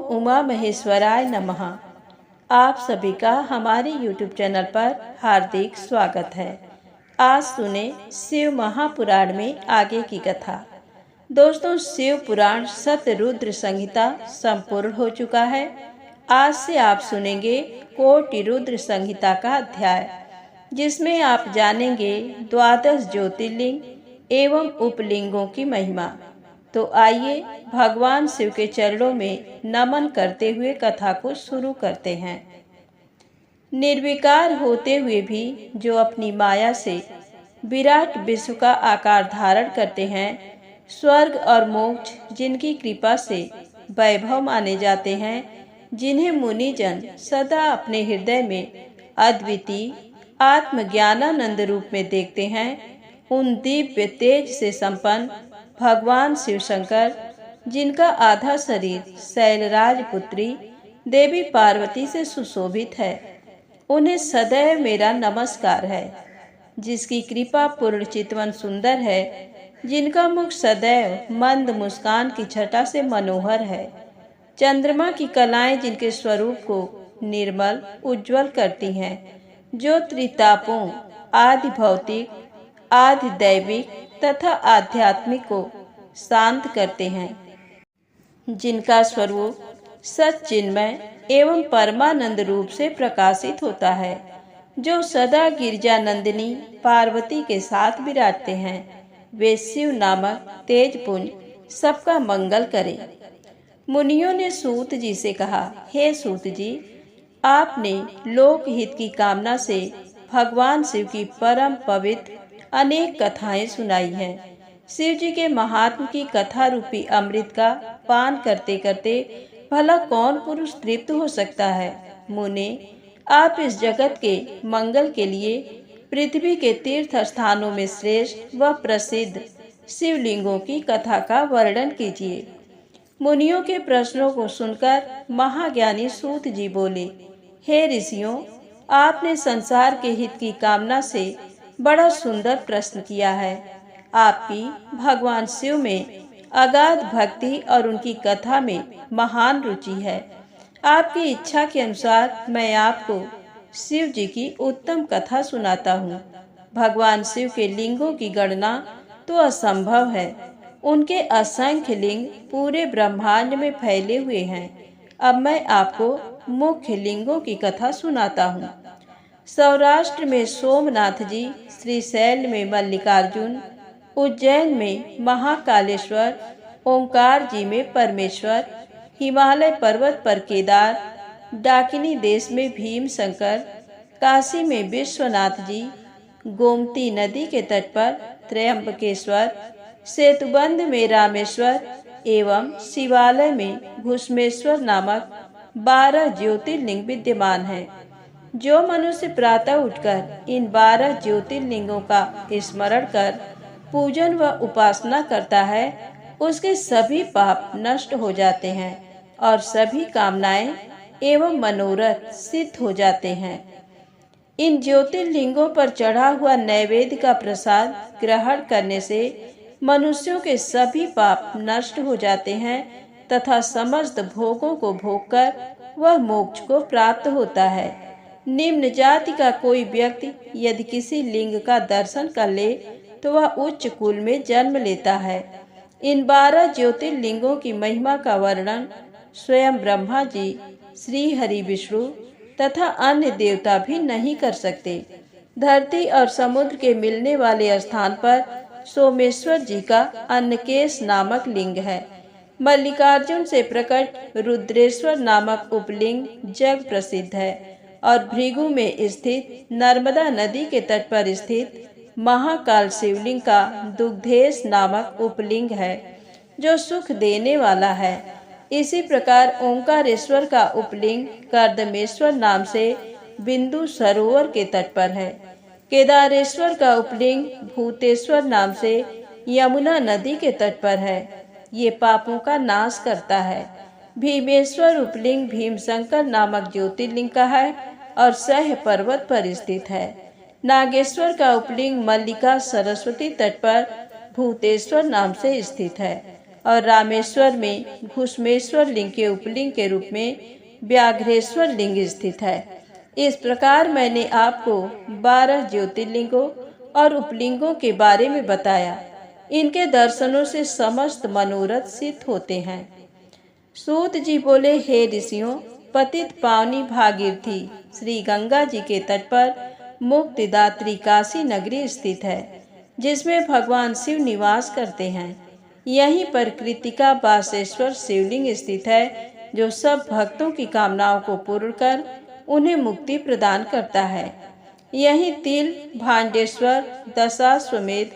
उमा महेश्वराय नमः। आप सभी का हमारे YouTube चैनल पर हार्दिक स्वागत है। आज सुने शिव महापुराण में आगे की कथा। दोस्तों, शिव पुराण शतरुद्र संहिता संपूर्ण हो चुका है। आज से आप सुनेंगे कोटि रुद्र संहिता का अध्याय, जिसमें आप जानेंगे 12 ज्योतिर्लिंग एवं उपलिंगों की महिमा। तो आइए भगवान शिव के चरणों में नमन करते हुए कथा को शुरू करते हैं। निर्विकार होते हुए भी जो अपनी माया से विराट विश्व का आकार धारण करते हैं, स्वर्ग और मोक्ष जिनकी कृपा से वैभव माने जाते हैं, जिन्हें मुनिजन सदा अपने हृदय में अद्वितीय आत्मज्ञानानंद रूप में देखते हैं, उन दिव्य तेज से संपन्न भगवान शिव शंकर, जिनका आधा शरीर शैलराज पुत्री देवी पार्वती से सुशोभित है, उन्हें सदैव मेरा नमस्कार है। जिसकी कृपा पूर्ण चितवन सुंदर है, जिनका मुख सदैव मंद मुस्कान की छटा से मनोहर है, चंद्रमा की कलाएं जिनके स्वरूप को निर्मल उज्जवल करती हैं, जो त्रितापों आदि भौतिक आदि दैविक तथा आध्यात्मिक को शांत करते हैं, जिनका स्वरूप सच्चिन्मय एवं परमानंद रूप से प्रकाशित होता है, जो सदा गिरजानंदिनी पार्वती के साथ विराजते हैं, वे शिव नामक तेजपुंज सबका मंगल करें। मुनियों ने सूत जी से कहा, हे सूत जी, आपने लोकहित की कामना से भगवान शिव की परम पवित्र अनेक कथाएं सुनाई हैं। शिव जी के महात्म की कथा रूपी अमृत का पान करते करते भला कौन पुरुष तृप्त हो सकता है। मुने, आप इस जगत के मंगल के लिए पृथ्वी के तीर्थ स्थानों में श्रेष्ठ व प्रसिद्ध शिवलिंगों की कथा का वर्णन कीजिए। मुनियों के प्रश्नों को सुनकर महाज्ञानी सूत जी बोले, हे ऋषियों, आपने संसार के हित की कामना से बड़ा सुंदर प्रश्न किया है। आपकी भगवान शिव में अगाध भक्ति और उनकी कथा में महान रुचि है। आपकी इच्छा के अनुसार मैं आपको शिव जी की उत्तम कथा सुनाता हूँ। भगवान शिव के लिंगों की गणना तो असंभव है। उनके असंख्य लिंग पूरे ब्रह्मांड में फैले हुए हैं। अब मैं आपको मुख्य लिंगों की कथा सुनाता हूँ। सौराष्ट्र में सोमनाथ जी, श्रीशैल में मल्लिकार्जुन, उज्जैन में महाकालेश्वर, ओंकार जी में परमेश्वर, हिमालय पर्वत पर केदार, डाकिनी देश में भीम शंकर, काशी में विश्वनाथ जी, गोमती नदी के तट पर त्र्यंबकेश्वर, सेतुबंध में रामेश्वर एवं शिवालय में घुष्मेश्वर नामक 12 ज्योतिर्लिंग विद्यमान हैं। जो मनुष्य प्रातः उठकर इन 12 ज्योतिर्लिंगों का स्मरण कर पूजन व उपासना करता है, उसके सभी पाप नष्ट हो जाते हैं और सभी कामनाएं एवं मनोरथ सिद्ध हो जाते हैं। इन ज्योतिर्लिंगों पर चढ़ा हुआ नैवेद्य का प्रसाद ग्रहण करने से मनुष्यों के सभी पाप नष्ट हो जाते हैं तथा समस्त भोगों को भोगकर वह मोक्ष को प्राप्त होता है। निम्न जाति का कोई व्यक्ति यदि किसी लिंग का दर्शन कर ले तो वह उच्च कुल में जन्म लेता है। इन 12 ज्योतिर्लिंगों की महिमा का वर्णन स्वयं ब्रह्मा जी, श्री हरि विष्णु तथा अन्य देवता भी नहीं कर सकते। धरती और समुद्र के मिलने वाले स्थान पर सोमेश्वर जी का अन्नकेश नामक लिंग है। मल्लिकार्जुन से प्रकट रुद्रेश्वर नामक उपलिंग जग प्रसिद्ध है और भृगु में स्थित नर्मदा नदी के तट पर स्थित महाकाल शिवलिंग का दुग्धेश नामक उपलिंग है, जो सुख देने वाला है। इसी प्रकार ओंकारेश्वर का उपलिंग कर्दमेश्वर नाम से बिंदु सरोवर के तट पर है। केदारेश्वर का उपलिंग भूतेश्वर नाम से यमुना नदी के तट पर है। ये पापों का नाश करता है। भीमेश्वर उपलिंग भीमशंकर नामक ज्योतिर्लिंग का है और सह पर्वत पर स्थित है। नागेश्वर का उपलिंग मल्लिका सरस्वती तट पर भूतेश्वर नाम से स्थित है। और रामेश्वर में घुष्मेश्वर लिंग के उपलिंग के रूप में व्याघ्रेश्वर लिंग स्थित है। इस प्रकार मैंने आपको 12 ज्योतिर्लिंगों और उपलिंगों के बारे में बताया। इनके दर्शनों से समस्त मनोरथ सिद्ध होते हैं। सूत जी बोले, हे ऋषियों, पतित पावनी भागीरथी श्री गंगा जी के तट पर मुक्तिदात्री काशी नगरी स्थित है, जिसमें भगवान शिव निवास करते हैं। यहीं पर कृतिका बासेश्वर शिवलिंग स्थित है, जो सब भक्तों की कामनाओं को पूर्ण कर उन्हें मुक्ति प्रदान करता है। यहीं तिल, भांडेश्वर, दशाश्वमेध,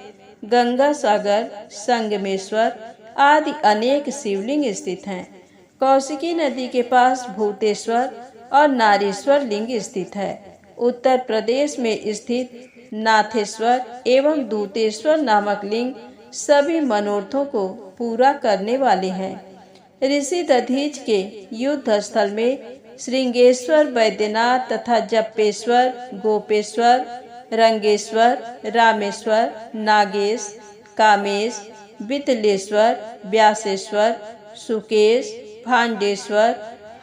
गंगा सागर, संगमेश्वर आदि अनेक शिवलिंग स्थित हैं। कौशिकी नदी के पास भूतेश्वर और नारेश्वर लिंग स्थित है। उत्तर प्रदेश में स्थित नाथेश्वर एवं दूतेश्वर नामक लिंग सभी मनोरथों को पूरा करने वाले हैं। ऋषि दधीच के युद्ध स्थल में श्रृंगेश्वर, बैद्यनाथ तथा जप्पेश्वर, गोपेश्वर, रंगेश्वर, रामेश्वर, नागेश, कामेश, वितलेश्वर, व्यासेश्वर, सुकेश, भांडेश्वर,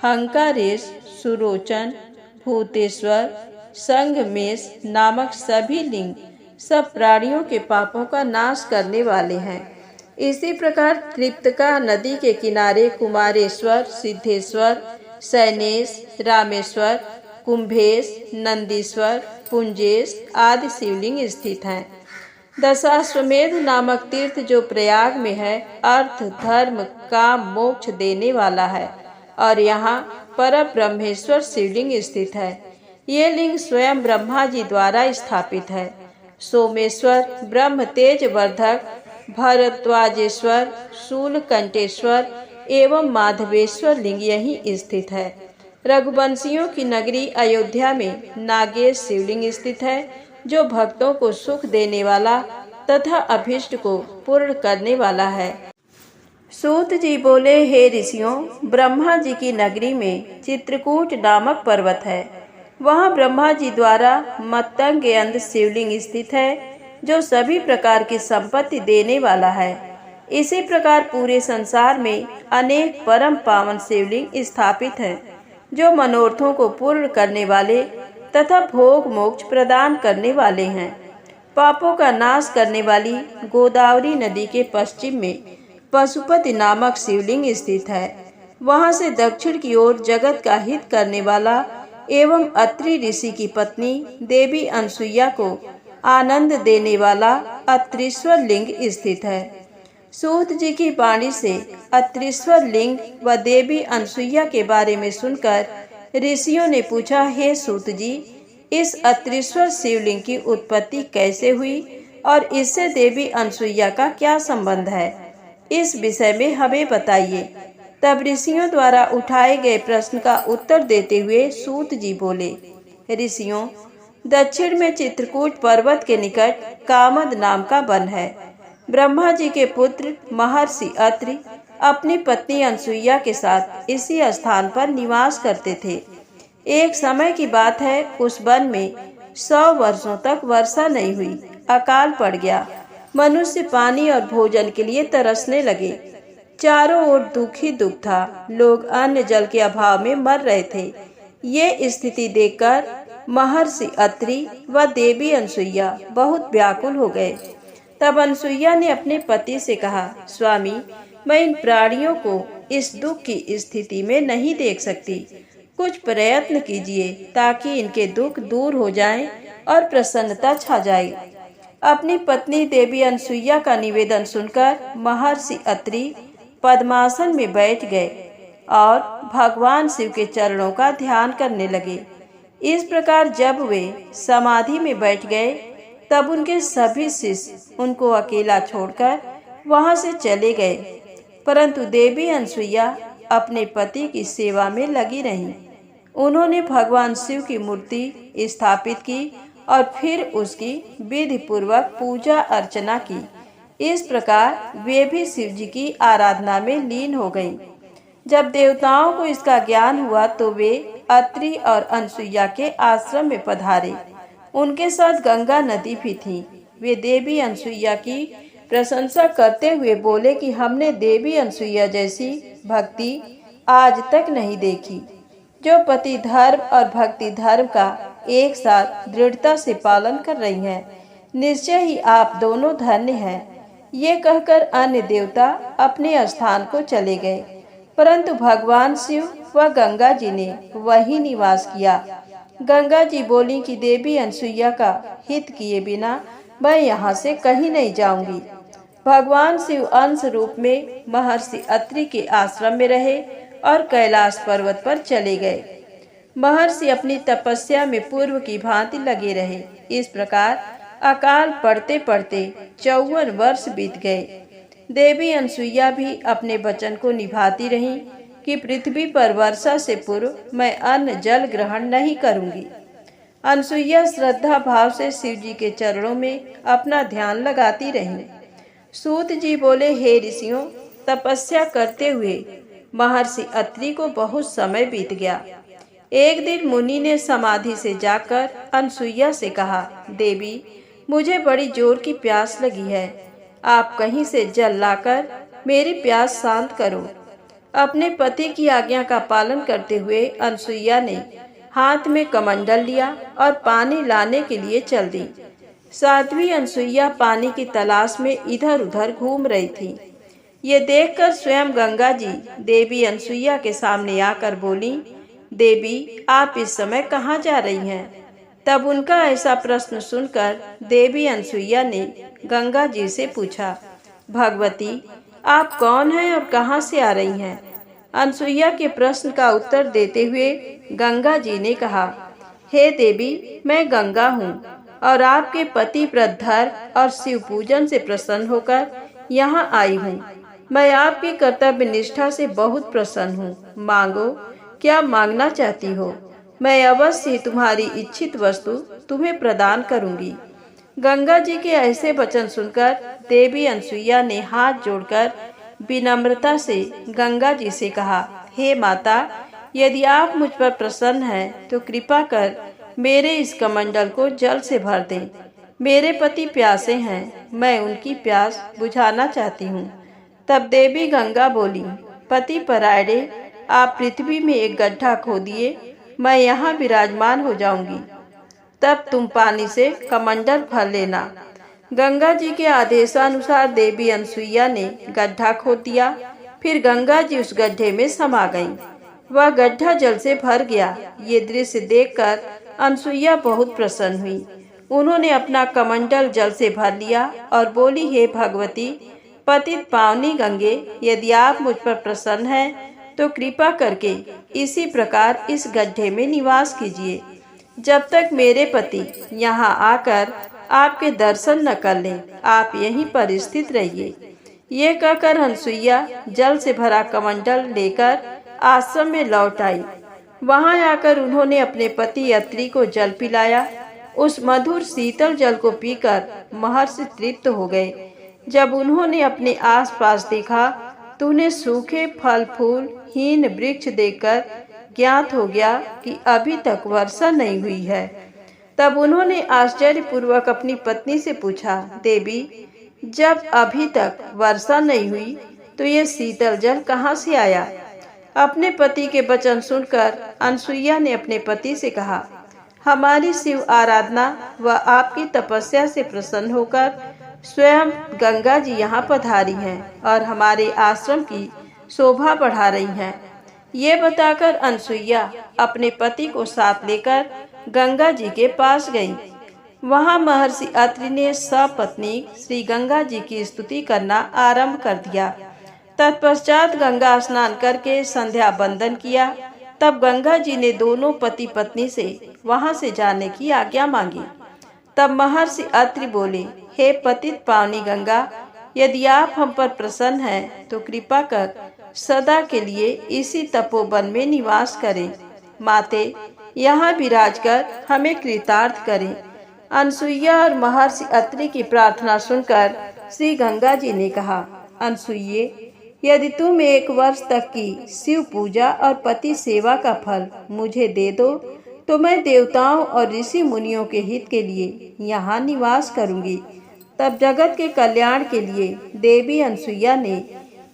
हंकारेश, सुरोचन, भूतेश्वर, संगमेश नामक सभी लिंग सब प्राणियों के पापों का नाश करने वाले हैं। इसी प्रकार त्रिप्तका नदी के किनारे कुमारेश्वर, सिद्धेश्वर, सैनेश, रामेश्वर, कुंभेश, नंदीश्वर, पुंजेश आदि शिवलिंग स्थित हैं। दशाश्वमेध नामक तीर्थ जो प्रयाग में है, अर्थ, धर्म, काम, मोक्ष देने वाला है और यहाँ पर ब्रह्मेश्वर शिवलिंग स्थित है। ये लिंग स्वयं ब्रह्मा जी द्वारा स्थापित है। सोमेश्वर, ब्रह्म तेज वर्धक, भरद्वाजेश्वर, शूलकंठेश्वर एवं माधवेश्वर लिंग यहीं स्थित है। रघुवंशियों की नगरी अयोध्या में नागेश शिवलिंग स्थित है, जो भक्तों को सुख देने वाला तथा अभिष्ट को पूर्ण करने वाला है। सूत जी बोले, हे ऋषियों, ब्रह्मा जी की नगरी में चित्रकूट नामक पर्वत है। वहाँ ब्रह्मा जी द्वारा मत्तंग अंध शिवलिंग स्थित है, जो सभी प्रकार की संपत्ति देने वाला है। इसी प्रकार पूरे संसार में अनेक परम पावन शिवलिंग स्थापित हैं, जो मनोरथों को पूर्ण करने वाले तथा भोग मोक्ष प्रदान करने वाले हैं। पापों का नाश करने वाली गोदावरी नदी के पश्चिम में पशुपति नामक शिवलिंग स्थित है। वहां से दक्षिण की ओर जगत का हित करने वाला एवं अत्रि ऋषि की पत्नी देवी अनसुईया को आनंद देने वाला अत्रीश्वर लिंग स्थित है। सूत जी की वाणी से अत्रीश्वर लिंग व देवी अनसुईया के बारे में सुनकर ऋषियों ने पूछा, हे सूत जी, इस अत्रीश्वर शिवलिंग की उत्पत्ति कैसे हुई और इससे देवी अनसुईया का क्या संबंध है? इस विषय में हमें बताइए। तब ऋषियों द्वारा उठाए गए प्रश्न का उत्तर देते हुए सूत जी बोले, ऋषियों, दक्षिण में चित्रकूट पर्वत के निकट कामद नाम का वन है। ब्रह्मा जी के पुत्र महर्षि अत्रि अपनी पत्नी अनसुईया के साथ इसी स्थान पर निवास करते थे। एक समय की बात है, उस वन में 100 वर्षों तक वर्षा नहीं हुई। अकाल पड़ गया। मनुष्य पानी और भोजन के लिए तरसने लगे। चारों ओर दुख ही दुख था। लोग अन्न जल के अभाव में मर रहे थे। ये स्थिति देखकर महर्षि अत्रि व देवी अनसुईया बहुत व्याकुल हो गए। तब अनसुईया ने अपने पति से कहा, स्वामी, मैं इन प्राणियों को इस दुख की स्थिति में नहीं देख सकती। कुछ प्रयत्न कीजिए ताकि इनके दुख दूर हो जाएं और प्रसन्नता छा जाए। अपनी पत्नी देवी अनसुईया का निवेदन सुनकर महर्षि अत्रि पद्मासन में बैठ गए और भगवान शिव के चरणों का ध्यान करने लगे। इस प्रकार जब वे समाधि में बैठ गए, तब उनके सभी शिष्य उनको अकेला छोड़कर वहां से चले गए। परंतु देवी अनसुईया अपने पति की सेवा में लगी रहीं। उन्होंने भगवान शिव की मूर्ति स्थापित की और फिर उसकी विधि पूर्वक पूजा अर्चना की। इस प्रकार वे भी शिव जी की आराधना में लीन हो गईं। जब देवताओं को इसका ज्ञान हुआ तो वे अत्रि और अनसुईया के आश्रम में पधारे। उनके साथ गंगा नदी भी थी। वे देवी अनसुईया की प्रशंसा करते हुए बोले कि हमने देवी अनसुईया जैसी भक्ति आज तक नहीं देखी, जो पति धर्म और भक्ति धर्म का एक साथ दृढ़ता से पालन कर रही हैं। निश्चय ही आप दोनों धन्य हैं। ये कहकर अन्य देवता अपने स्थान को चले गए, परंतु भगवान शिव व गंगा जी ने वही निवास किया। गंगा जी बोली कि देवी अनसुईया का हित किए बिना मैं यहाँ से कहीं नहीं जाऊंगी। भगवान शिव अंश रूप में महर्षि अत्रि के आश्रम में रहे और कैलाश पर्वत पर चले गए। महर्षि अपनी तपस्या में पूर्व की भांति लगे रहे। इस प्रकार अकाल पड़ते पड़ते 54 वर्ष बीत गए। देवी अनसुईया भी अपने वचन को निभाती रहीं कि पृथ्वी पर वर्षा से पूर्व मैं अन्न जल ग्रहण नहीं करूंगी। अनसुईया श्रद्धा भाव से शिव जी के चरणों में अपना ध्यान लगाती रहीं। सूत जी बोले, हे ऋषियों, तपस्या करते हुए महर्षि अत्रि को बहुत समय बीत गया। एक दिन मुनि ने समाधि से जाकर अनसुईया से कहा, देवी, मुझे बड़ी जोर की प्यास लगी है। आप कहीं से जल लाकर मेरी प्यास शांत करो। अपने पति की आज्ञा का पालन करते हुए अनसुईया ने हाथ में कमंडल लिया और पानी लाने के लिए चल दी। साध्वी अनसुईया पानी की तलाश में इधर उधर घूम रही थी। ये देखकर स्वयं गंगा जी देवी अनसुईया के सामने आकर बोली, देवी, आप इस समय कहाँ जा रही हैं? तब उनका ऐसा प्रश्न सुनकर देवी अनसुईया ने गंगा जी से पूछा, भगवती, आप कौन हैं और कहाँ से आ रही हैं? अनसुईया के प्रश्न का उत्तर देते हुए गंगा जी ने कहा, हे देवी, मैं गंगा हूँ और आपके पति प्रधर और शिव पूजन से प्रसन्न होकर यहाँ आई हूँ। मैं आपकी कर्तव्य निष्ठा से बहुत प्रसन्न हूँ। मांगो, क्या मांगना चाहती हो? मैं अवश्य ही तुम्हारी इच्छित वस्तु तुम्हें प्रदान करूंगी। गंगा जी के ऐसे वचन सुनकर देवी अनसुईया ने हाथ जोड़कर विनम्रता से गंगा जी से कहा, हे माता, यदि आप मुझ पर प्रसन्न हैं तो कृपा कर मेरे इस कमंडल को जल से भर दें। मेरे पति प्यासे हैं, मैं उनकी प्यास बुझाना चाहती हूँ। तब देवी गंगा बोली, पति परायणे, आप पृथ्वी में एक गड्ढा खोदिए, मैं यहाँ विराजमान हो जाऊंगी। तब तुम पानी से कमंडल भर लेना। गंगा जी के आदेशानुसार देवी अनसुईया ने गड्ढा खोद दिया। फिर गंगा जी उस गड्ढे में समा गईं। वह गड्ढा जल से भर गया। ये दृश्य देखकर अनसुईया बहुत प्रसन्न हुई। उन्होंने अपना कमंडल जल से भर लिया और बोली, हे भगवती, पतित पावनी गंगे, यदि आप मुझ पर प्रसन्न हैं तो कृपा करके इसी प्रकार इस गड्ढे में निवास कीजिए, जब तक मेरे पति यहाँ आकर आपके दर्शन न कर लें। आप यहीं पर स्थित रहिए। ये कहकर अनसुईया जल से भरा कमंडल लेकर आश्रम में लौट आई। वहां आकर उन्होंने अपने पति अत्रि को जल पिलाया। उस मधुर शीतल जल को पीकर महर्षि तृप्त हो गए। जब उन्होंने अपने आसपास देखा तो उन्हें सूखे फल फूल हीन वृक्ष देखकर ज्ञात हो गया कि अभी तक वर्षा नहीं हुई है। तब उन्होंने आश्चर्यपूर्वक अपनी पत्नी से पूछा, देवी, जब अभी तक वर्षा नहीं हुई तो ये शीतल जल कहाँ से आया? अपने पति के वचन सुनकर अनसुईया ने अपने पति से कहा, हमारी शिव आराधना व आपकी तपस्या से प्रसन्न होकर स्वयं गंगा जी यहाँ पधारी हैं और हमारे आश्रम की शोभा बढ़ा रही हैं। ये बताकर अनसुईया अपने पति को साथ लेकर गंगा जी के पास गई। वहां महर्षि अत्रि ने सपत्नी श्री गंगा जी की स्तुति करना आरंभ कर दिया। तत्पश्चात गंगा स्नान करके संध्या बंदन किया। तब गंगा जी ने दोनों पति पत्नी से वहां से जाने की आज्ञा मांगी। तब महर्षि अत्रि बोले, हे पतित पावनी गंगा, यदि आप हम पर प्रसन्न हैं तो कृपा कर सदा के लिए इसी तपोवन में निवास करें। माते, यहाँ विराज कर हमें कृतार्थ करें। अनसुईया और महर्षि अत्रि की प्रार्थना सुनकर श्री गंगा जी ने कहा, अनसुईये, यदि तुम 1 वर्ष तक की शिव पूजा और पति सेवा का फल मुझे दे दो तो मैं देवताओं और ऋषि मुनियों के हित के लिए यहाँ निवास करूंगी। तब जगत के कल्याण के लिए देवी अनसुईया ने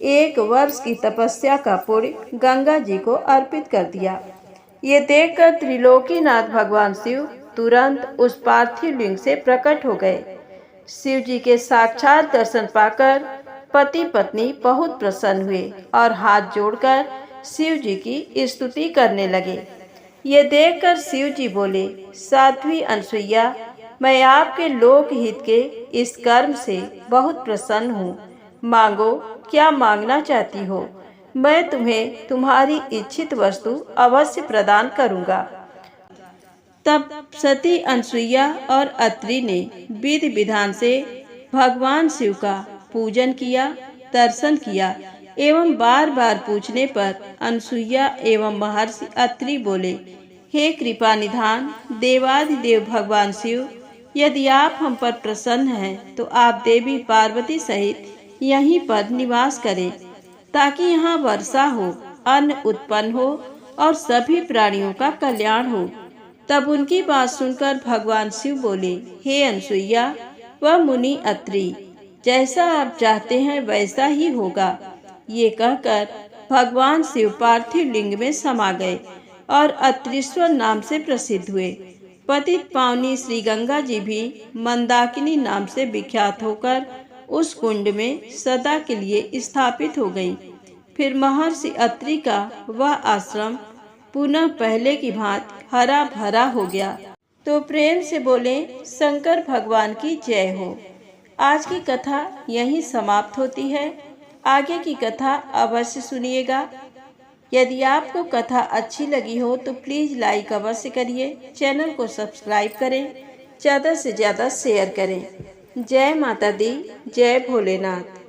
1 वर्ष की तपस्या का पुण्य गंगा जी को अर्पित कर दिया। ये देखकर त्रिलोकीनाथ भगवान शिव तुरंत उस पार्थिव लिंग से प्रकट हो गए। शिव जी के साक्षात दर्शन पाकर पति पत्नी बहुत प्रसन्न हुए और हाथ जोड़कर शिव जी की स्तुति करने लगे। ये देखकर शिव जी बोले, साध्वी अनसुईया, मैं आपके लोकहित के इस कर्म से बहुत प्रसन्न हूँ। मांगो, क्या मांगना चाहती हो? मैं तुम्हें तुम्हारी इच्छित वस्तु अवश्य प्रदान करूँगा। तब सती अनसुईया और अत्रि ने विधि विधान से भगवान शिव का पूजन किया, दर्शन किया एवं बार बार पूछने पर अनसुईया एवं महर्षि अत्रि बोले, हे कृपा निधान देवादिदेव भगवान शिव, यदि आप हम पर प्रसन्न हैं तो आप देवी पार्वती सहित यहीं पर निवास करें, ताकि यहाँ वर्षा हो, अन्न उत्पन्न हो और सभी प्राणियों का कल्याण हो। तब उनकी बात सुनकर भगवान शिव बोले, हे अनसुईया व मुनि अत्रि, जैसा आप चाहते हैं वैसा ही होगा। ये कहकर भगवान शिव पार्थिव लिंग में समा गए और अत्रीश्वर नाम से प्रसिद्ध हुए। पतित पावनी श्री गंगा जी भी मंदाकिनी नाम से विख्यात होकर उस कुंड में सदा के लिए स्थापित हो गई। फिर महर्षि अत्रि का वह आश्रम पुनः पहले की भांति हरा भरा हो गया। तो प्रेम से बोले, शंकर भगवान की जय हो। आज की कथा यहीं समाप्त होती है। आगे की कथा अवश्य सुनिएगा। यदि आपको कथा अच्छी लगी हो तो प्लीज़ लाइक अवश्य करिए, चैनल को सब्सक्राइब करें, ज़्यादा से ज़्यादा शेयर करें। जय माता दी, जय भोलेनाथ।